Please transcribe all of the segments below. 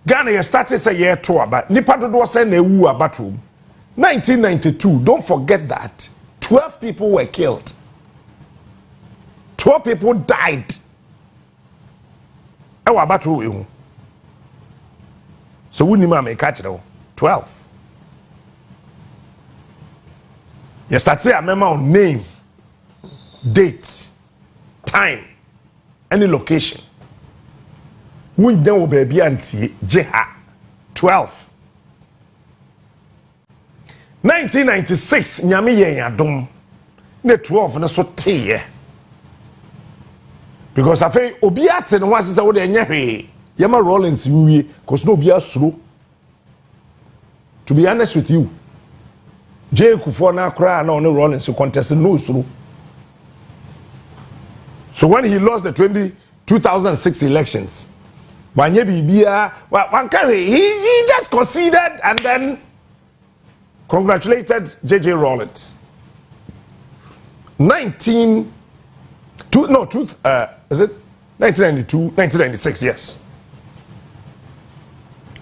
Ghana you started say year 2 but nipa dodo say na ewu abatom 1992 don't forget that 12 people were killed 12 people died ewa abatom ehu so we nima make catch 12 you start say a memo on name date time any location wun dan wo baby antie jeha 12 1996 nyame yen adom na 12 na so teye because afei obi ate no wasese wo de nya hwe yama Rollins nwie cause no obi asuro to be honest with you Jay Kufo na kra na on Rollins contest no usuro so when he lost the 2006 elections Wanye Bibia, one carry, he just conceded and then congratulated JJ Rollins. is it 1992, 1996, yes.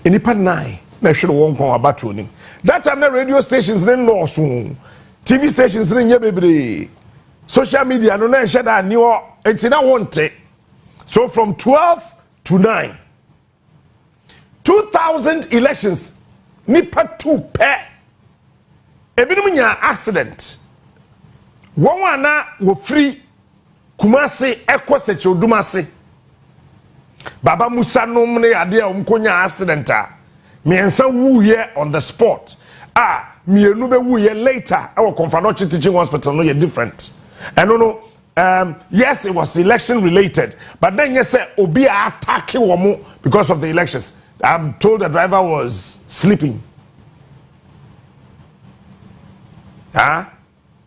In the 9, na should won't come about tuning. That time the radio stations didn't know soon. TV stations didn't baby. Social media no na share that new it's in a want it. So from 12 to 9. 2000 elections nipa 2 pair. Ebinum nya accident. One na wo free Kumasi Ekwa Seche Odumase. Baba Musa nom ne ade a umkonya accident a. Miensa wu here on the spot. Mienu be wu here later. Our Confanochi Teaching Hospital no ye different. And no yes, it was election related, but then you say obi attacking womo because of the elections. I'm told the driver was sleeping.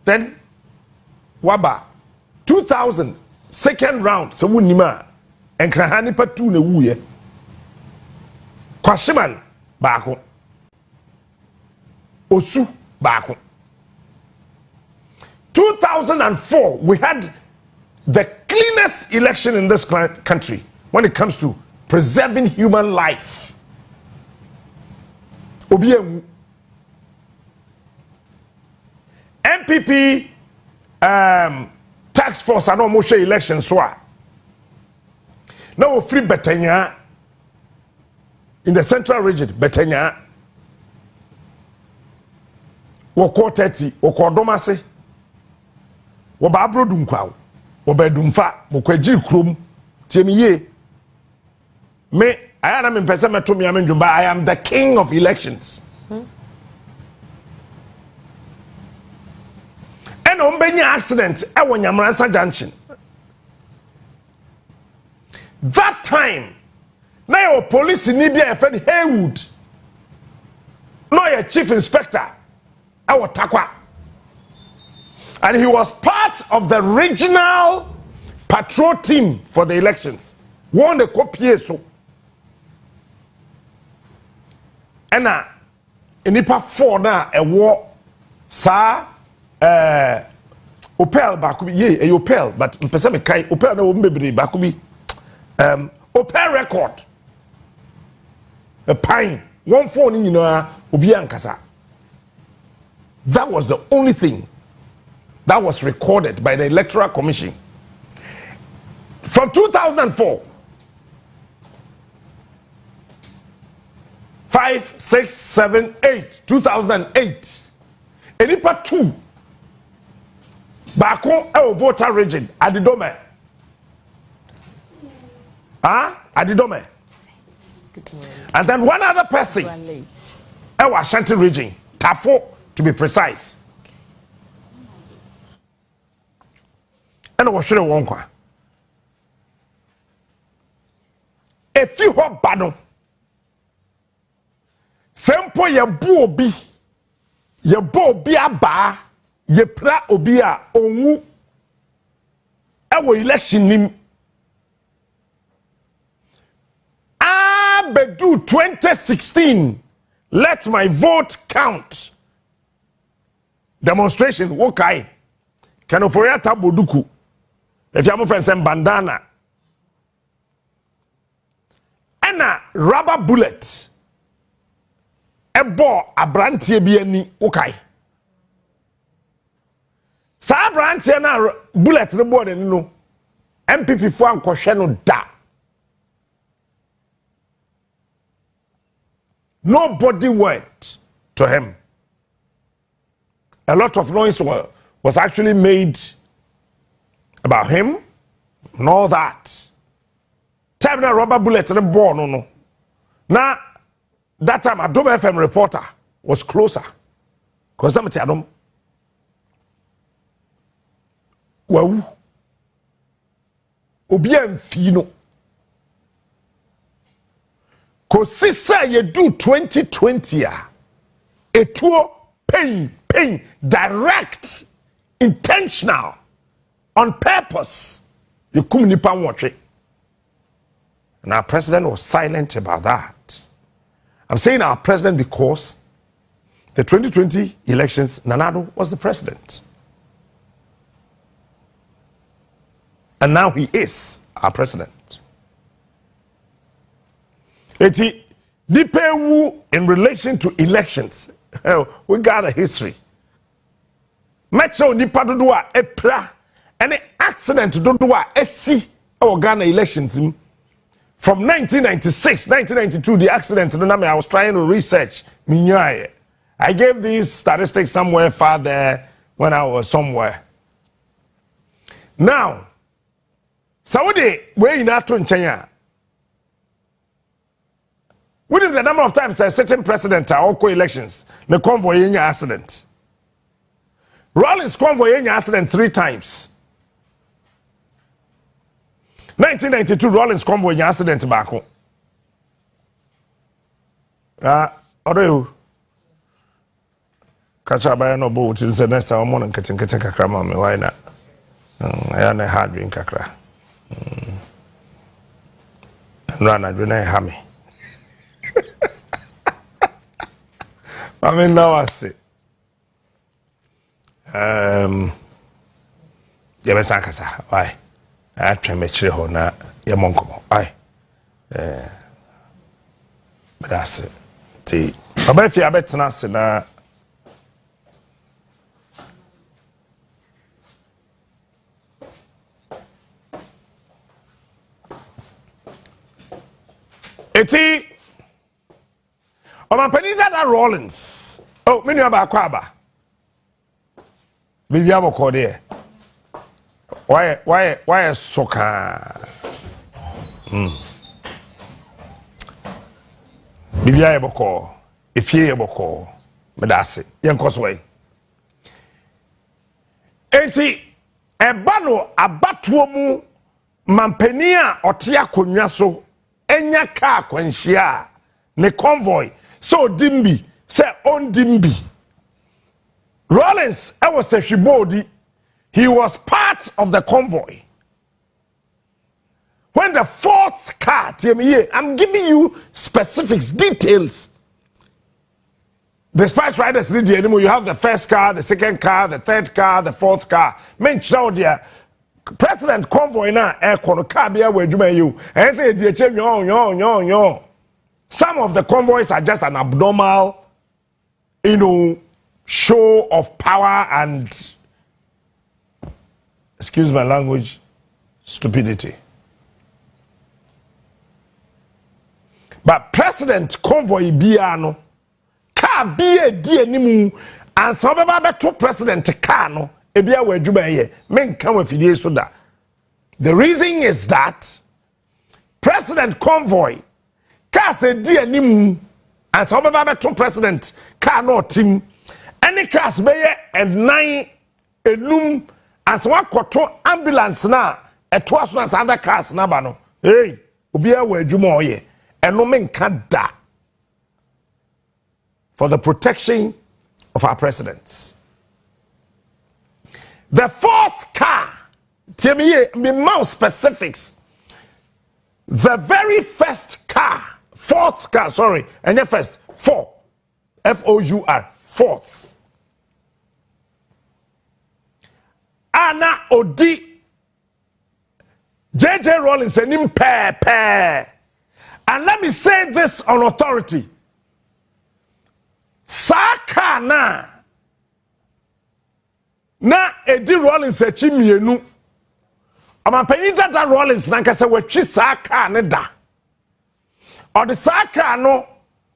Then waba 2000 second round so wunima enkrahani patu na wuye. Kwashiman baako. Osu baako. 2004 we had the cleanest election in this country when it comes to preserving human life. Obiemu MPP task force and almost election so now free Betanya in the central region Betanya woko 30 woko domase woba abrodum kwawo woba dumfa mokwaji krom tiemiye me ayana me pese meto me amendwumba I am the king of elections and ombenya accident e wo Nyamransa junction that time na your police ni bia e fed Haywood no your chief inspector our takwa and he was part of the regional patrol team for the elections. Won the copy so. And enipa 4 na a war sa Opel bakubi ye Opel but mpese me kai Opel na wo mbebere bakubi Opel record a pine one phone in obi ankasa. That was the only thing that was recorded by the Electoral Commission. From 2004, 5, 6, 7, 8, 2008, Enipa 2, Bako El voter region, Adidome. Adidome. And then one other person, El Ashanti region, Tafo to be precise. And I was sure one kwa. If you have bado, sempo ye bu obi, ye bo obi aba, ye pra obi a onwu. Ewo election nim. Bedu 2016. Let my vote count. Demonstration wokai. Kanoforia taboduku. If you have friends and bandana. and a rubber bullet a ball a brantie bi ani okay sa brantie na bullet the board no MPP fo ankohwe no da nobody went to him. A lot of noise was actually made about him and all that. Time na rubber bullet the ball no. Now that time Adom FM reporter was closer. Cause that Adom. Wow. Obian fino. Cause say you do 2020 a tour pain, direct, intentional, on purpose. You come nipa watch it. And our president was silent about that. I'm saying our president because the 2020 elections, Nanado was the president. And now he is our president. Eti Dipewu in relation to elections. We got a history. Metro nipa dodoa epra any accident dodoa esi our Ghana elections from 1996, 1992 the accident I was trying to research minyaye. I gave these statistics somewhere far there when I was somewhere. Now, Saudi we in ato nchenya. Within the number of times a certain president or co-elections, the convoy in your accident. Rawlings convoy in your accident 3 times. 1992 Rawlings convoy in your accident back home. Although catch up by no boat in the next time I'm on getting kakra me why not? I am a hard drink kakra. Run I do not have me. I mean, now I see. Yabasakasa, why? I try to make sure na yamonko. Why? But that's it. See, if you bet nas na. Eti. Omampani Dada Rawlings. Oh, menu aba kwaba. Bibi abo kode. Why soka? Bibi abo ko. Ifie abo ko. Medase. Yenkoswe. Enti eba no abatuo mu mampani a ote akonwa so enya ka kwanhia ne convoy. So Dimbi, say on Dimbi. Rawlings, I was a Shibodi. He was part of the convoy. When the 4th car, I'm giving you specifics, details. The dispatch riders read the animal. You have the 1st car, the 2nd car, the 3rd car, the 4th car. Mention there. President convoy na air kono car be where you and say yo. Some of the convoys are just an abnormal, show of power and, excuse my language, stupidity. But President convoy biano, car be a dear nimu, and some of to President Kano, a beer where you men come with you so that. The reason is that President convoy. Car said dear nim and some of to president car no team any cars be and 9 enum as one koto ambulance na etwas na other cars na ba no hey obi a wa adwuma oye eno men ka da for the protection of our presidents. The 4th car tell me more specifics. The very first car 4th car, sorry, and the first 4, F-O-U-R, 4th. Anna Odi, J.J. Rawlings, and him pair. And let me say this on authority. Saka na Eddie Rollins echi mienu. Amapanyi dada Rollins na nkasa watwi saka ne da. Or the saka no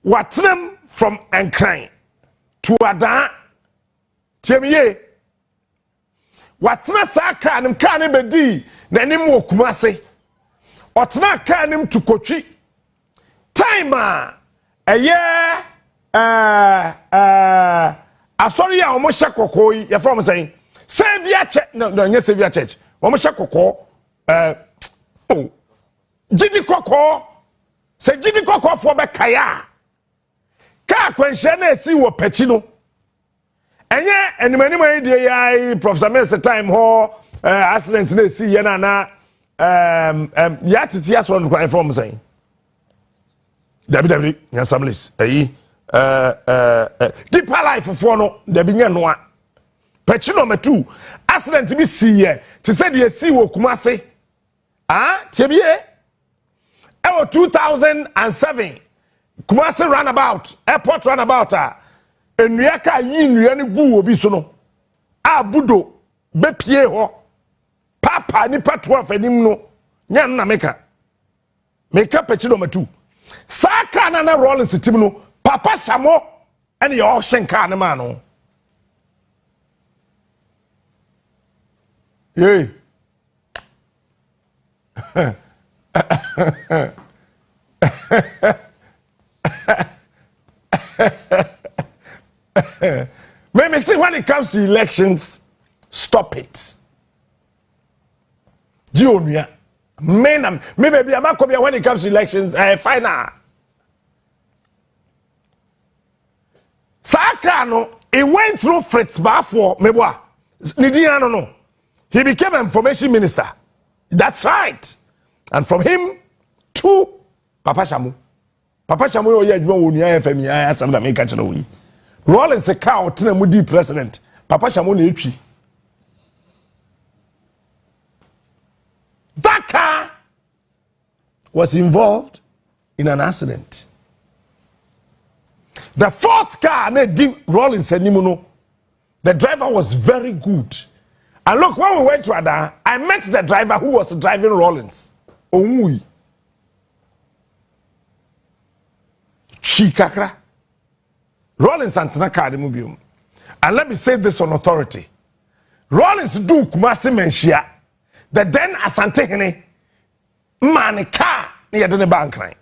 watrem from Enkran to Ada. Chemiye. Watra saka nim ka ne bedi na nim wo Kumase. Otna ka nim to Kotwi. Time asori ya omo hye kokko yi ya from saying Savior Church no yes Savior Church omo hye kokko Gidi kokko se Gidi kokko fo be kaya ka kwanhye na esi wo pachi no enye enimani man die ya Professor Mr time ho accident na esi ye na ya titi aso no kwan from saying David Nyasamlis deeper life for no there be noa patch number 2 accident bi see here to say the see wo Kumase tebie 2007 Kumase runabout airport runabout enua ka yi nnua ne gu obi so no abudo be pie ho papa ni patu afanim no nya na meka patch number 2 Saka na Rollins team no Papa Samo and your shenka na mano. Yay. Maybe see when it comes to elections, stop it. Junior. Maybe when it comes to elections, final. Saka no, he went through Fritz Bafo, mebwa. Nidiano no. He became information minister. That's right. And from him to Papa Shamu. Papa Shamu yo ye adwuma wo nua FM ya asam da make kire wo. Rollins se ka otena mudi president. Papa Shamu na etwi. That car was involved in an accident. The fourth car, Rollins Nimuno, the driver was very good. And look, when we went to Ada, I met the driver who was driving Rollins. Onua. Chikakra. Rollins antena car the mubium. And let me say this on authority. Rollins do Kumase menshia. The then Asante Hene man car near the bank line.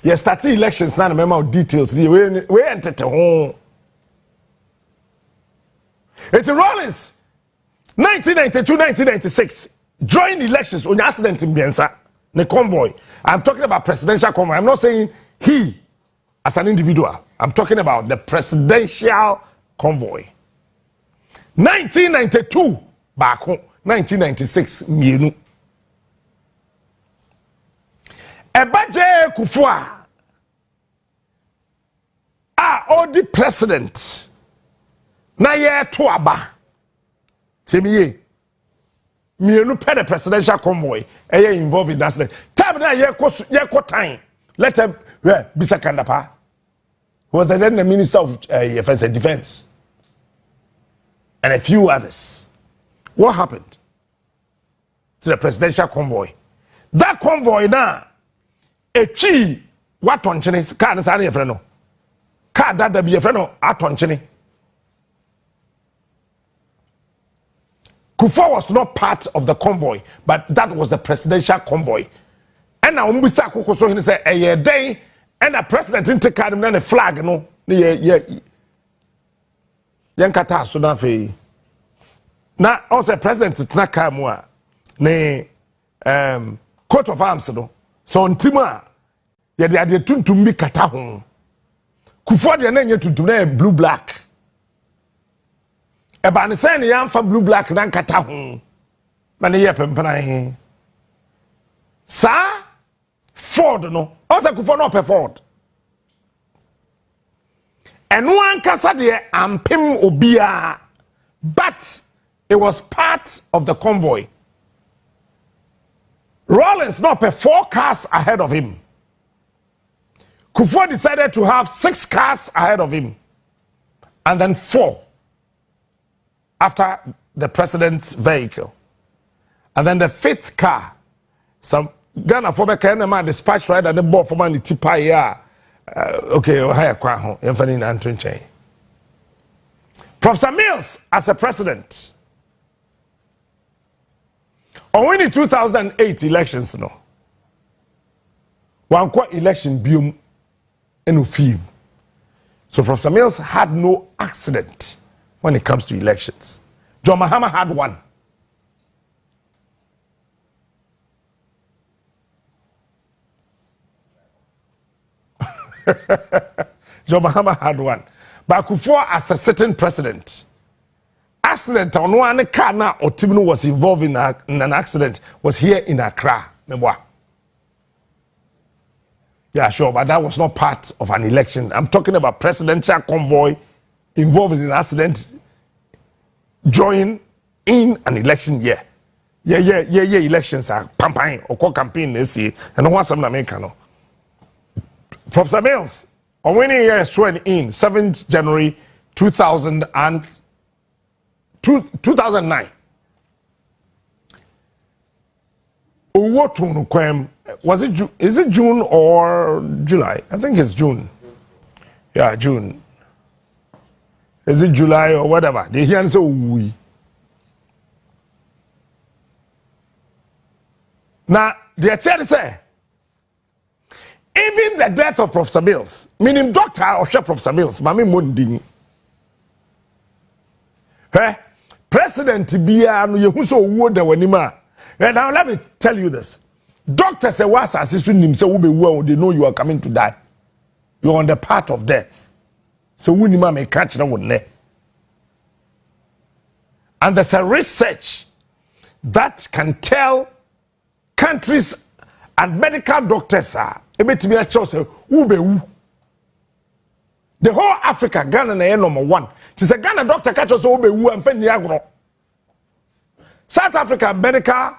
Yes, starting elections now. Remember details. We entered home. It's Rollins. 1992-1996. Joined elections on accident in Biensa. The convoy. I'm talking about presidential convoy. I'm not saying he as an individual. I'm talking about the presidential convoy. 1992, back home. 1996, Mienu. Ebaje Kufua. Odi president. Na ye tuaba. Temiye. Mienu pe the presidential convoy. Eye involved in that accident. Time na ye ko time. Let him bisa kandapa. Was then the Minister of Defense and Defense. And a few others. What happened to the presidential convoy? That convoy now, a chi, what on Chinese, car is any friend. Car that be a friend at on Chinese. Kufuor was not part of the convoy, but that was the presidential convoy. And now Umbisa Kukoso, he said, a day, and the president didn't take him then a flag, no, Yankata Sudafi. Now, also, President Tnakamwa, ne coat of arms, no. So, on Tima, ya de ade tuntum bi kata ho. Kufuor de na nye tuntum na blue black. E ba ne say ne yamfa blue black na kata ho. Ma ne ye pempana he. Sa Ford no. Also Kufuor no pe Ford. Eno ankasa de ampem obia, but It was part of the convoy. Rawlings now put 4 cars ahead of him. Kufuor decided to have 6 cars ahead of him. And then 4 after the president's vehicle. And then the 5th car, some Ghana for the dispatch rider and the board for money tipa ya. Okay, higher kwa Professor Mills as a president. On winning 2008 elections, no. One qua election bium in film. So Professor Mills had no accident when it comes to elections. John Mahama had one. John Mahama had one. But Kufuor as a sitting president, accident Onua and car na Otimino was involved in an accident was here in Accra. Yeah, sure, but that was not part of an election. I'm talking about presidential convoy involved in an accident join in an election year. Yeah, elections are campaign or campaign this year. And no one some American. Professor Mills, on winning year sworn in 7th January 2009. Was it is it June or July? I think it's June. Yeah, June. Is it July or whatever? They hear and say we. Now, they say even the death of Professor Mills, meaning Doctor or Professor Mills, Mami Munding. President Bia no yehuso wo da wanima. Now let me tell you this. Doctor say was asisu nim say wo be wo they know you are coming to die. You're on the path of death. So we nima me catch na wonne. And there's a research that can tell countries and medical doctors ebetimi a choose wo be wo. The whole Africa, Ghana na number 1. It's a Ghana doctor catch us over who and Fendiagro. South Africa medical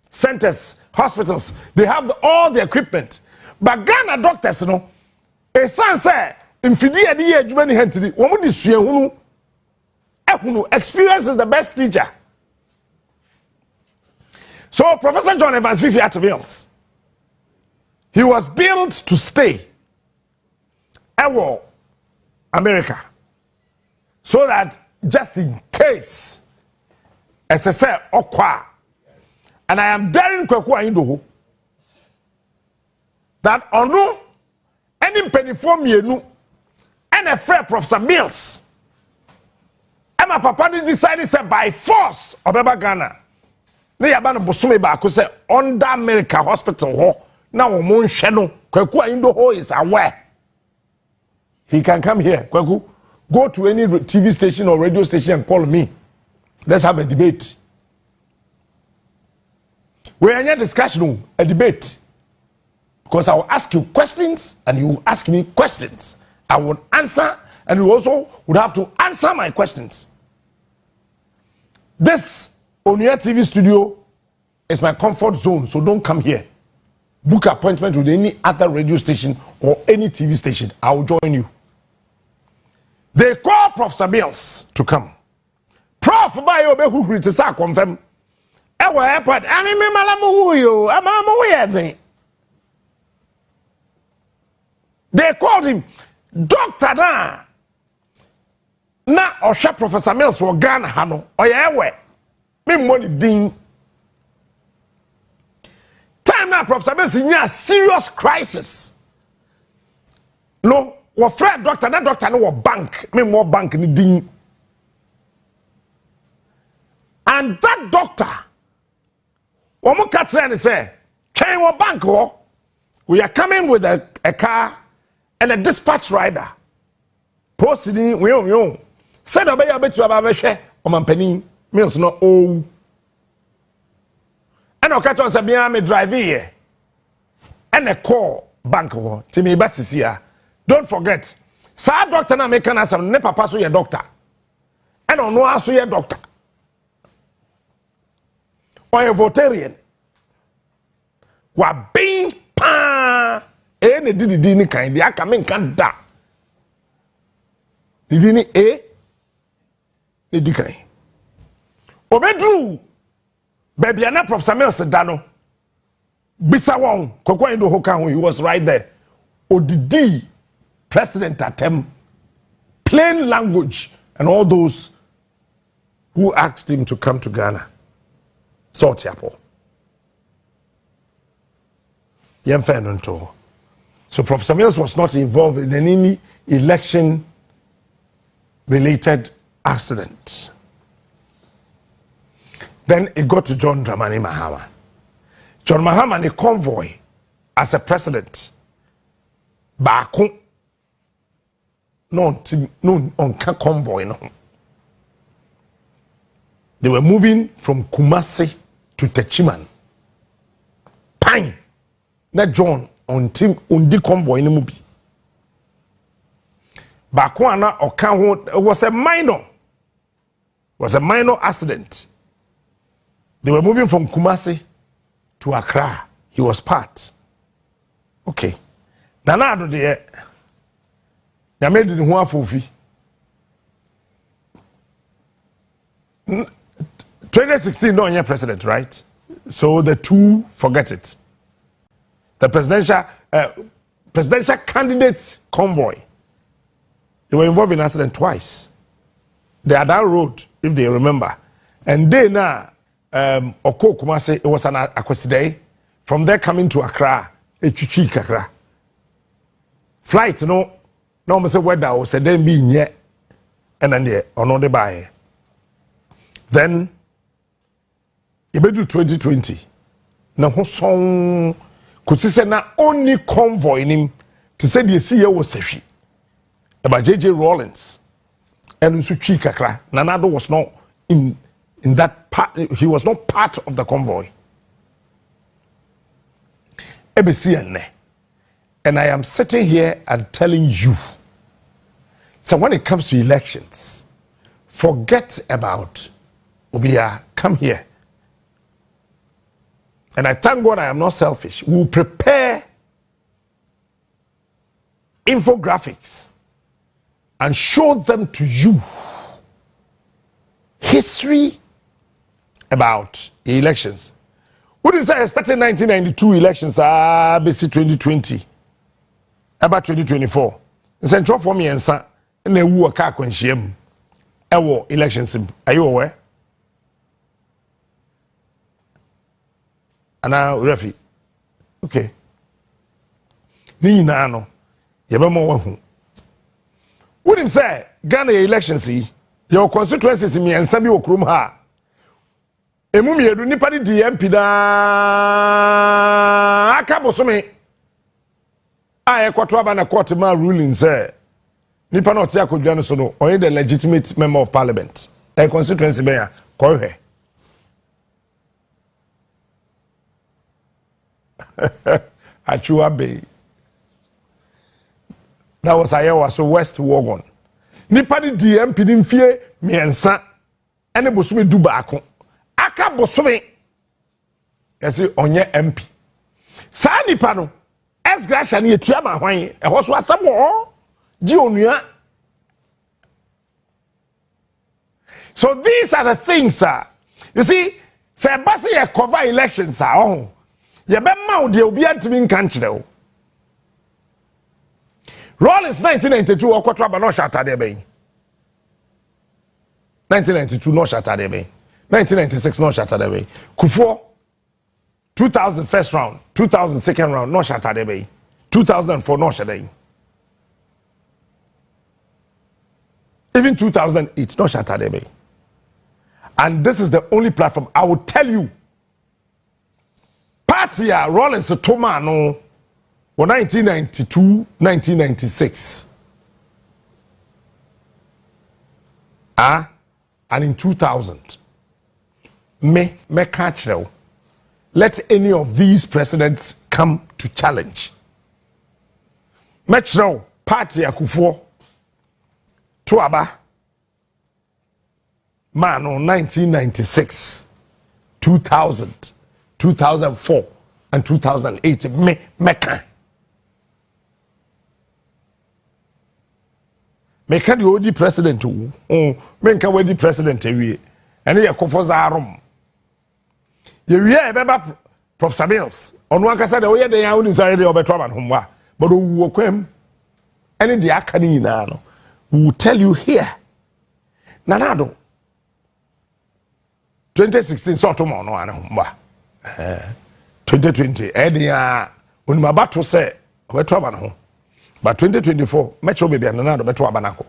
centers, hospitals, they have all the equipment. But Ghana doctors, you know, a son say, in Fidia the age many hentity, one would this experience is the best teacher. So Professor John Evans Fifi at Mills, he was built to stay. America, so that just in case, as I say, okwa, and I am daring kwekwa indo that ono any penny for me and a fair Professor Mills, and my papa decided say by force Obeba Ghana. They abana bosume ba ko say under America hospital ho na wo mon hwe no kwekwa indo ho is aware. He can come here, Kwaku. Go to any TV station or radio station and call me. Let's have a debate. We're in a discussion, a debate. Because I will ask you questions and you will ask me questions. I will answer and you also would have to answer my questions. This Onua TV studio is my comfort zone, so don't come here. Book appointment with any other radio station or any TV station. I will join you. They call Professor Mills to come. Prof by obe who to say confirm. Ewa airport. I mean, malamu yo. Amamu They called him Doctor na Osha Professor Mills for Ghana hano. Oya ewe. Me money ding. Time now Professor Mills in a serious crisis. No. Wa friend doctor that doctor no bank me more bank ni din, and that doctor womo catch and say train wa bank ho we are coming with a car and a dispatch rider posting we said obey betu aba hwe o mampani Mills no oh and o catch on say bia me drive here and a call bank ho timi ba sisia. Don't forget, sa doctor na make an answer, ne papa so your doctor. And Onua so your doctor. or a votarian. Wa being pa ne didi ni kan dia ka men kan da. Didi ni ne di kan. Obedru baby ana Prof Samuel Sedano. Bisa won kokwa ndo hoka he was right there. Odidi president atem plain language and all those who asked him to come to Ghana. Sort Apple. So Professor Mills was not involved in any election related accident. Then it got to John Dramani Mahama. John Mahama the convoy as a president. Baako no on convoy no. They were moving from Kumasi to Techiman. Pine. Na John on the convoy no mubi. Baako ana oka ho was a minor accident. They were moving from Kumasi to Accra. He was part. Okay. Nana ado de ya made the ho afofi. 2016 no your president, right? So the two forget it. The presidential candidates convoy, they were involved in an accident twice. They are down road, if they remember. And then Oko Kumasi, it was an Akwesiday. From there coming to Accra, Accra. Flight, no me say weather was then being yet. And then on the buy. Then Ibedu 2020. Na ho song kusi se na only convoy nim to say the see was sehwi about JJ Rawlings and nso twi kakra. Nanado was not in that part. He was not part of the convoy. And I am sitting here and telling you, so when it comes to elections, forget about Obia, come here. And I thank God I am not selfish. We will prepare infographics and show them to you. History about the elections. What do you say? I started 1992 elections, BC 2020, about 2024. In Central for me and son, and they were car quenchim. Elections. Are you aware? And now, Refi. Okay. Ni na no. Yebemo wahu. What him say? Ghana elections see. Your constituencies me and sabi okrum ha. Emu mi edu nipa di DMP da aka bosome. A ekwato aba na court ma ruling say nipa na ote akodwa no so no only the legitimate member of parliament. A constituency be ya ko hwe. Achua Bay. That was Iowa, so West Wagon. Nipa di DMP di mfie miensa ene bosome du baako. Aka bosome yesi onye MP. Sa nipa no esgracia na yetua ma hwan e ho so asam ho gi onua. So these are the things, sir. You see, say basi ye cover elections, sir. Oh. Ye be ma de obi antimi nkan kire o. Rawlings 1992 okotwa ba no shata de ben. 1992 no shata de ben. 1996 no shata de ben. Kufuor 2000 first round, 2000 second round no shata de ben. 2004 no shata de. Even 2008 no shata de ben. And this is the only platform I will tell you. Party Rawlings Tomano 1992, 1996. And in 2000. Me catch now. Let any of these presidents come to challenge. Match now, party Kufuor Tuaba. Man on 1996 2000, 2004, and 2008. Meka the OG president. Menka wedi president ewie. Ene ye kofo zarom. Ye wie e beba Prof Samuels. Onua kasa de oye de ya woni say de obeto aban homwa. But owu kwam. Ene de aka ni nyina no. We will tell you here. Nanado. 2016 sort of no ana homwa. 2020 ene ya onima bato say obeto aban ho. But 2024, metro baby and another metro abanako.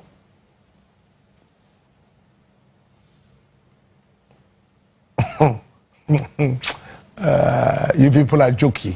You people are jokey.